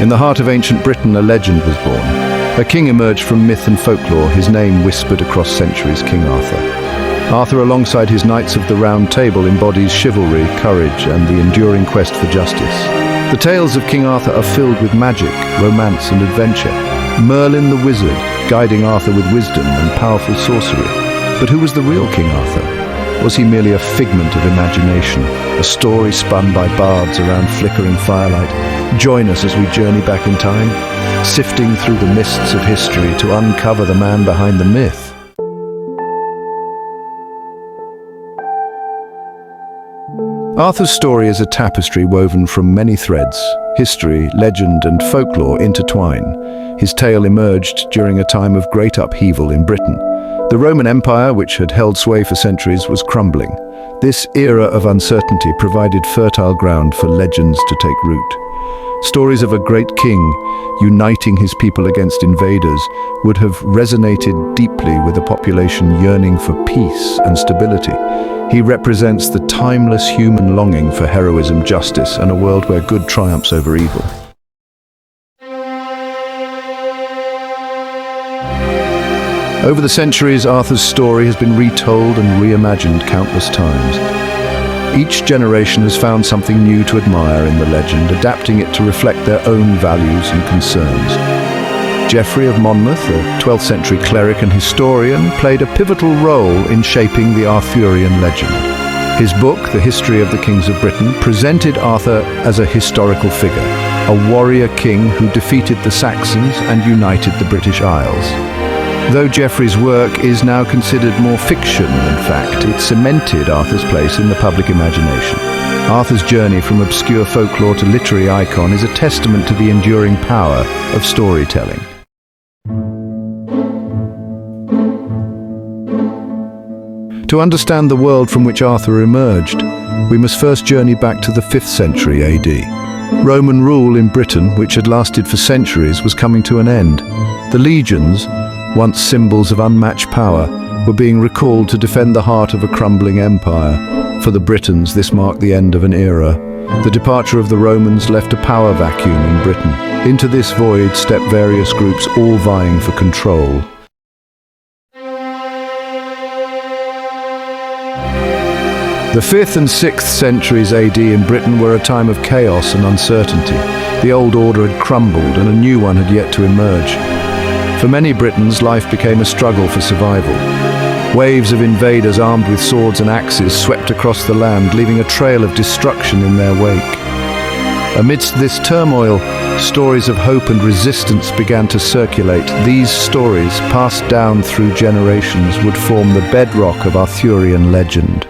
In the heart of ancient Britain, a legend was born. A king emerged from myth and folklore, his name whispered across centuries, King Arthur. Arthur, alongside his Knights of the Round Table, embodies chivalry, courage, and the enduring quest for justice. The tales of King Arthur are filled with magic, romance, and adventure. Merlin the wizard, guiding Arthur with wisdom and powerful sorcery. But who was the real King Arthur? Was he merely a figment of imagination, a story spun by bards around flickering firelight? Join us as we journey back in time, sifting through the mists of history to uncover the man behind the myth. Arthur's story is a tapestry woven from many threads. History, legend, and folklore intertwine. His tale emerged during a time of great upheaval in Britain. The Roman Empire, which had held sway for centuries, was crumbling. This era of uncertainty provided fertile ground for legends to take root. Stories of a great king uniting his people against invaders would have resonated deeply with a population yearning for peace and stability. He represents the timeless human longing for heroism, justice, and a world where good triumphs over evil. Over the centuries, Arthur's story has been retold and reimagined countless times. Each generation has found something new to admire in the legend, adapting it to reflect their own values and concerns. Geoffrey of Monmouth, a 12th century cleric and historian, played a pivotal role in shaping the Arthurian legend. His book, The History of the Kings of Britain, presented Arthur as a historical figure, a warrior king who defeated the Saxons and united the British Isles. Though Geoffrey's work is now considered more fiction than fact, it cemented Arthur's place in the public imagination. Arthur's journey from obscure folklore to literary icon is a testament to the enduring power of storytelling. To understand the world from which Arthur emerged, we must first journey back to the 5th century AD. Roman rule in Britain, which had lasted for centuries, was coming to an end. The legions, once symbols of unmatched power, were being recalled to defend the heart of a crumbling empire. For the Britons, this marked the end of an era. The departure of the Romans left a power vacuum in Britain. Into this void stepped various groups, all vying for control. The 5th and 6th centuries AD in Britain were a time of chaos and uncertainty. The old order had crumbled and a new one had yet to emerge. For many Britons, life became a struggle for survival. Waves of invaders armed with swords and axes swept across the land, leaving a trail of destruction in their wake. Amidst this turmoil, stories of hope and resistance began to circulate. These stories, passed down through generations, would form the bedrock of Arthurian legend.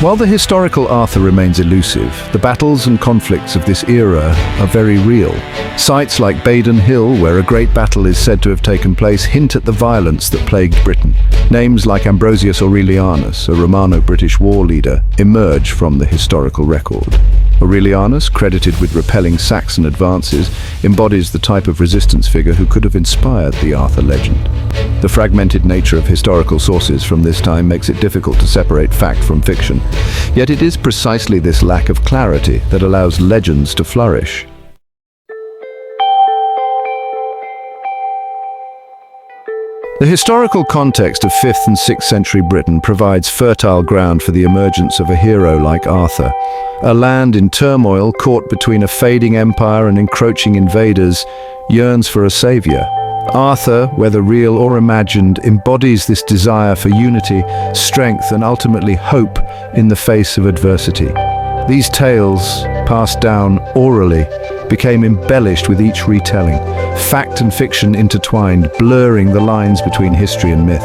While the historical Arthur remains elusive, the battles and conflicts of this era are very real. Sites like Baden Hill, where a great battle is said to have taken place, hint at the violence that plagued Britain. Names like Ambrosius Aurelianus, a Romano-British war leader, emerge from the historical record. Aurelianus, credited with repelling Saxon advances, embodies the type of resistance figure who could have inspired the Arthur legend. The fragmented nature of historical sources from this time makes it difficult to separate fact from fiction. Yet it is precisely this lack of clarity that allows legends to flourish. The historical context of 5th and 6th century Britain provides fertile ground for the emergence of a hero like Arthur. A land in turmoil, caught between a fading empire and encroaching invaders, yearns for a savior. Arthur, whether real or imagined, embodies this desire for unity, strength, and ultimately hope in the face of adversity. These tales, passed down orally, became embellished with each retelling. Fact and fiction intertwined, blurring the lines between history and myth.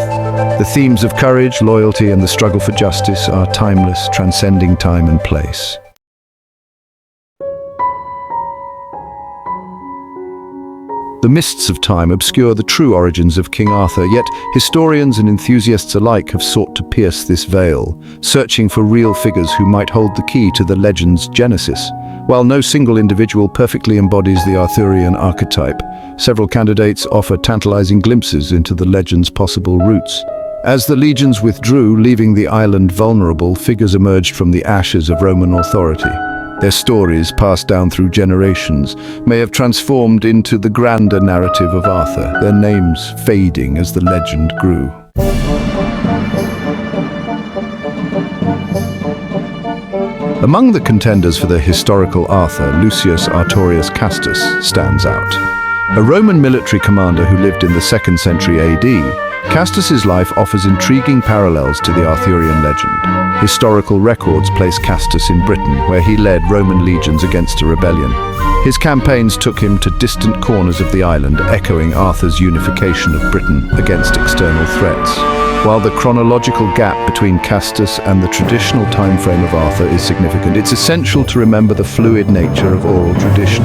The themes of courage, loyalty, and the struggle for justice are timeless, transcending time and place. The mists of time obscure the true origins of King Arthur, yet historians and enthusiasts alike have sought to pierce this veil, searching for real figures who might hold the key to the legend's genesis. While no single individual perfectly embodies the Arthurian archetype, several candidates offer tantalizing glimpses into the legend's possible roots. As the legions withdrew, leaving the island vulnerable, figures emerged from the ashes of Roman authority. Their stories, passed down through generations, may have transformed into the grander narrative of Arthur, their names fading as the legend grew. Among the contenders for the historical Arthur, Lucius Artorius Castus stands out. A Roman military commander who lived in the 2nd century AD, Castus's life offers intriguing parallels to the Arthurian legend. Historical records place Castus in Britain, where he led Roman legions against a rebellion. His campaigns took him to distant corners of the island, echoing Arthur's unification of Britain against external threats. While the chronological gap between Castus and the traditional time frame of Arthur is significant, it's essential to remember the fluid nature of oral tradition.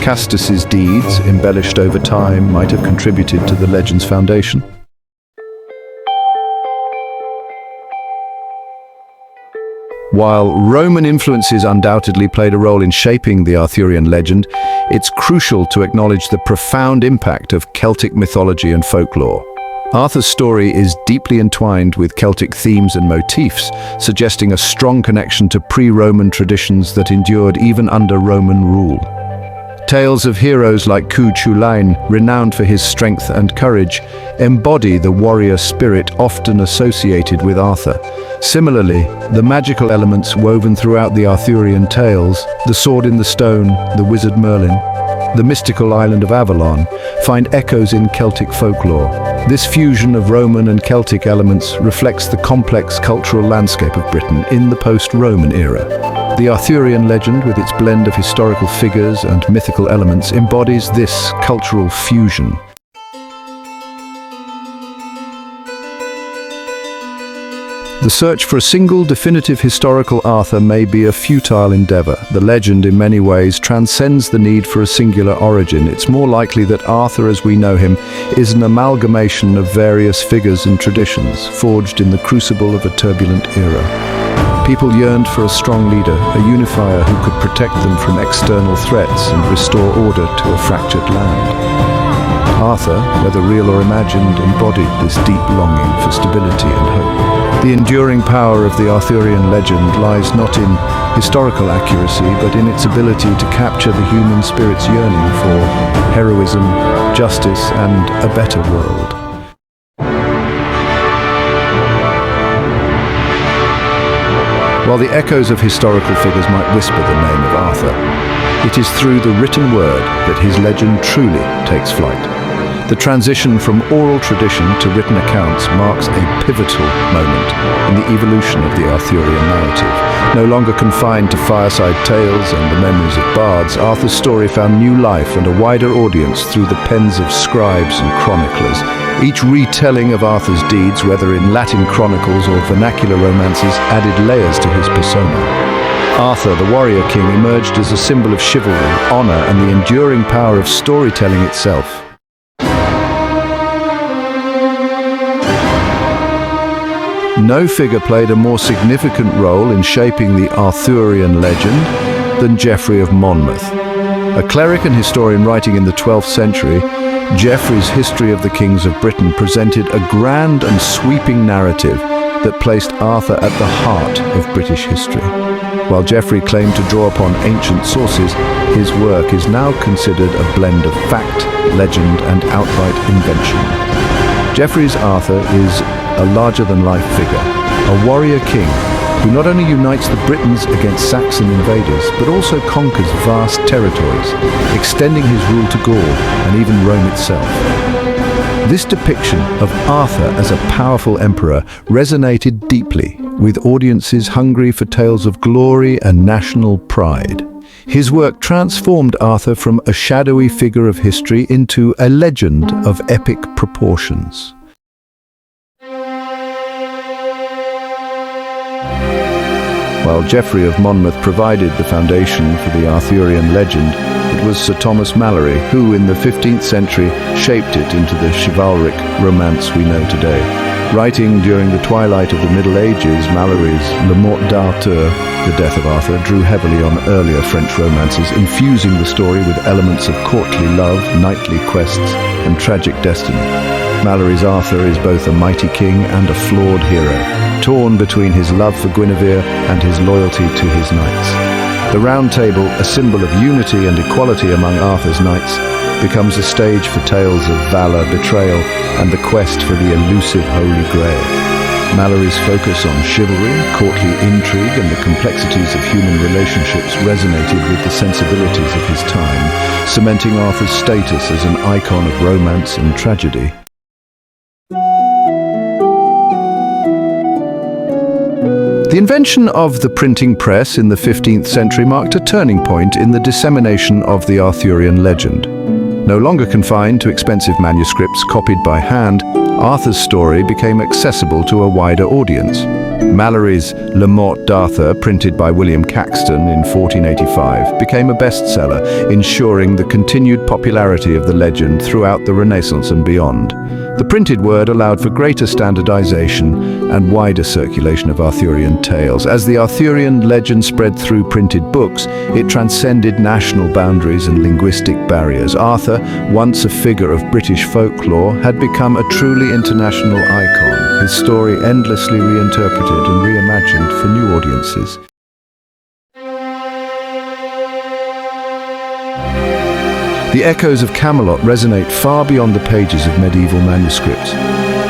Castus's deeds, embellished over time, might have contributed to the legend's foundation. While Roman influences undoubtedly played a role in shaping the Arthurian legend, it's crucial to acknowledge the profound impact of Celtic mythology and folklore. Arthur's story is deeply entwined with Celtic themes and motifs, suggesting a strong connection to pre-Roman traditions that endured even under Roman rule. Tales of heroes like Quill, renowned for his strength and courage, embody the warrior spirit often associated with Arthur. Similarly, the magical elements woven throughout the Arthurian tales, the sword in the stone, the wizard Merlin, the mystical island of Avalon, find echoes in Celtic folklore. This fusion of Roman and Celtic elements reflects the complex cultural landscape of Britain in the post-Roman era. The Arthurian legend, with its blend of historical figures and mythical elements, embodies this cultural fusion. The search for a single definitive historical Arthur may be a futile endeavor. The legend, in many ways, transcends the need for a singular origin. It's more likely that Arthur, as we know him, is an amalgamation of various figures and traditions, forged in the crucible of a turbulent era. People yearned for a strong leader, a unifier who could protect them from external threats and restore order to a fractured land. Arthur, whether real or imagined, embodied this deep longing for stability and hope. The enduring power of the Arthurian legend lies not in historical accuracy, but in its ability to capture the human spirit's yearning for heroism, justice, and a better world. While the echoes of historical figures might whisper the name of Arthur, it is through the written word that his legend truly takes flight. The transition from oral tradition to written accounts marks a pivotal moment in the evolution of the Arthurian narrative. No longer confined to fireside tales and the memories of bards, Arthur's story found new life and a wider audience through the pens of scribes and chroniclers. Each retelling of Arthur's deeds, whether in Latin chronicles or vernacular romances, added layers to his persona. Arthur, the warrior king, emerged as a symbol of chivalry, honor, and the enduring power of storytelling itself. No figure played a more significant role in shaping the Arthurian legend than Geoffrey of Monmouth. A cleric and historian writing in the 12th century, Geoffrey's History of the Kings of Britain presented a grand and sweeping narrative that placed Arthur at the heart of British history. While Geoffrey claimed to draw upon ancient sources, his work is now considered a blend of fact, legend, and outright invention. Geoffrey's Arthur is a larger-than-life figure, a warrior king who not only unites the Britons against Saxon invaders, but also conquers vast territories, extending his rule to Gaul and even Rome itself. This depiction of Arthur as a powerful emperor resonated deeply with audiences hungry for tales of glory and national pride. His work transformed Arthur from a shadowy figure of history into a legend of epic proportions. While Geoffrey of Monmouth provided the foundation for the Arthurian legend, it was Sir Thomas Malory who, in the 15th century, shaped it into the chivalric romance we know today. Writing during the twilight of the Middle Ages, Malory's Le Mort d'Arthur, The Death of Arthur, drew heavily on earlier French romances, infusing the story with elements of courtly love, knightly quests, and tragic destiny. Malory's Arthur is both a mighty king and a flawed hero, torn between his love for Guinevere and his loyalty to his knights. The Round Table, a symbol of unity and equality among Arthur's knights, becomes a stage for tales of valor, betrayal, and the quest for the elusive Holy Grail. Malory's focus on chivalry, courtly intrigue, and the complexities of human relationships resonated with the sensibilities of his time, cementing Arthur's status as an icon of romance and tragedy. The invention of the printing press in the 15th century marked a turning point in the dissemination of the Arthurian legend. No longer confined to expensive manuscripts copied by hand, Arthur's story became accessible to a wider audience. Malory's Le Morte d'Arthur, printed by William Caxton in 1485, became a bestseller, ensuring the continued popularity of the legend throughout the Renaissance and beyond. The printed word allowed for greater standardization and wider circulation of Arthurian tales. As the Arthurian legend spread through printed books, it transcended national boundaries and linguistic barriers. Arthur, once a figure of British folklore, had become a truly international icon, his story endlessly reinterpreted and reimagined for new audiences. The echoes of Camelot resonate far beyond the pages of medieval manuscripts.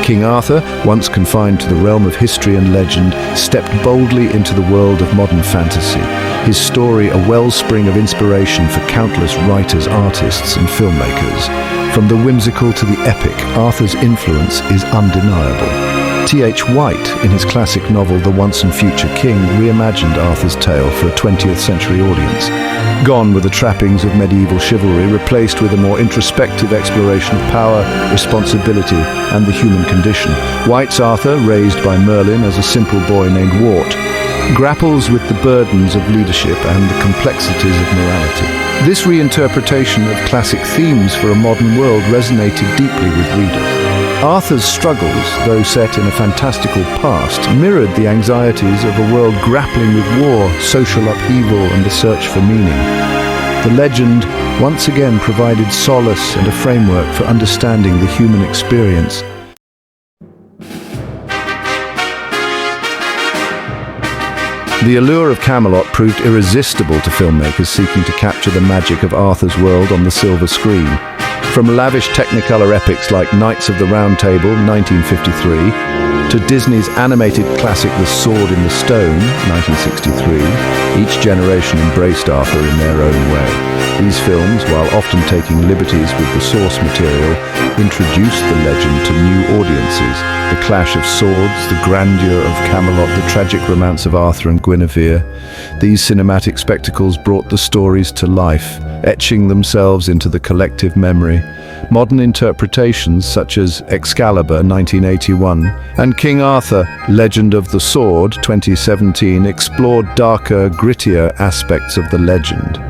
King Arthur, once confined to the realm of history and legend, stepped boldly into the world of modern fantasy, his story a wellspring of inspiration for countless writers, artists, and filmmakers. From the whimsical to the epic, Arthur's influence is undeniable. T.H. White, in his classic novel The Once and Future King, reimagined Arthur's tale for a 20th century audience. Gone were the trappings of medieval chivalry, replaced with a more introspective exploration of power, responsibility, and the human condition. White's Arthur, raised by Merlin as a simple boy named Wart, grapples with the burdens of leadership and the complexities of morality. This reinterpretation of classic themes for a modern world resonated deeply with readers. Arthur's struggles, though set in a fantastical past, mirrored the anxieties of a world grappling with war, social upheaval, and the search for meaning. The legend once again provided solace and a framework for understanding the human experience. The allure of Camelot proved irresistible to filmmakers seeking to capture the magic of Arthur's world on the silver screen. From lavish Technicolor epics like Knights of the Round Table, 1953, to Disney's animated classic The Sword in the Stone, 1963, each generation embraced Arthur in their own way. These films, while often taking liberties with the source material, introduced the legend to new audiences. The clash of swords, the grandeur of Camelot, the tragic romance of Arthur and Guinevere. These cinematic spectacles brought the stories to life, etching themselves into the collective memory. Modern interpretations such as Excalibur, 1981, and King Arthur, Legend of the Sword, 2017, explored darker, grittier aspects of the legend.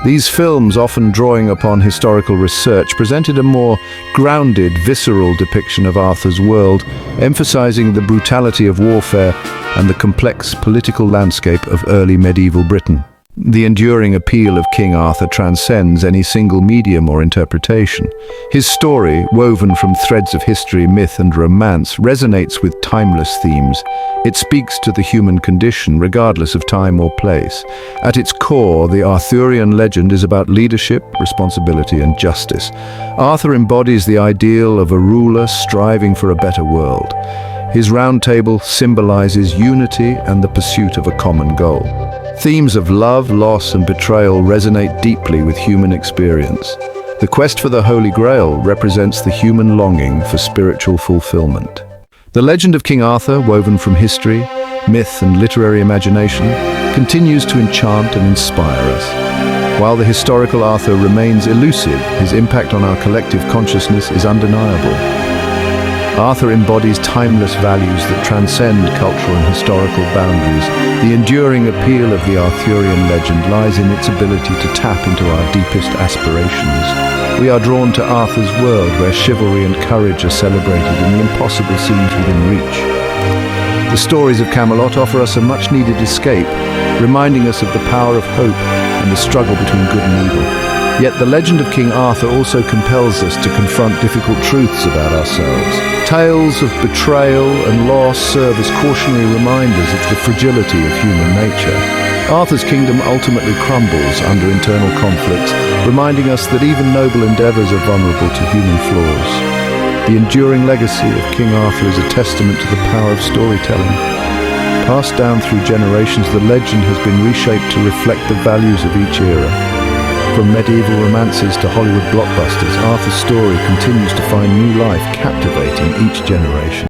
These films, often drawing upon historical research, presented a more grounded, visceral depiction of Arthur's world, emphasizing the brutality of warfare and the complex political landscape of early medieval Britain. The enduring appeal of King Arthur transcends any single medium or interpretation. His story, woven from threads of history, myth, and romance, resonates with timeless themes. It speaks to the human condition, regardless of time or place. At its core, the Arthurian legend is about leadership, responsibility, and justice. Arthur embodies the ideal of a ruler striving for a better world. His round table symbolizes unity and the pursuit of a common goal. Themes of love, loss, and betrayal resonate deeply with human experience. The quest for the Holy Grail represents the human longing for spiritual fulfillment. The legend of King Arthur, woven from history, myth, and literary imagination, continues to enchant and inspire us. While the historical Arthur remains elusive, his impact on our collective consciousness is undeniable. Arthur embodies timeless values that transcend cultural and historical boundaries. The enduring appeal of the Arthurian legend lies in its ability to tap into our deepest aspirations. We are drawn to Arthur's world, where chivalry and courage are celebrated and the impossible seems within reach. The stories of Camelot offer us a much-needed escape, reminding us of the power of hope and the struggle between good and evil. Yet the legend of King Arthur also compels us to confront difficult truths about ourselves. Tales of betrayal and loss serve as cautionary reminders of the fragility of human nature. Arthur's kingdom ultimately crumbles under internal conflicts, reminding us that even noble endeavors are vulnerable to human flaws. The enduring legacy of King Arthur is a testament to the power of storytelling. Passed down through generations, the legend has been reshaped to reflect the values of each era. From medieval romances to Hollywood blockbusters, Arthur's story continues to find new life, captivating each generation.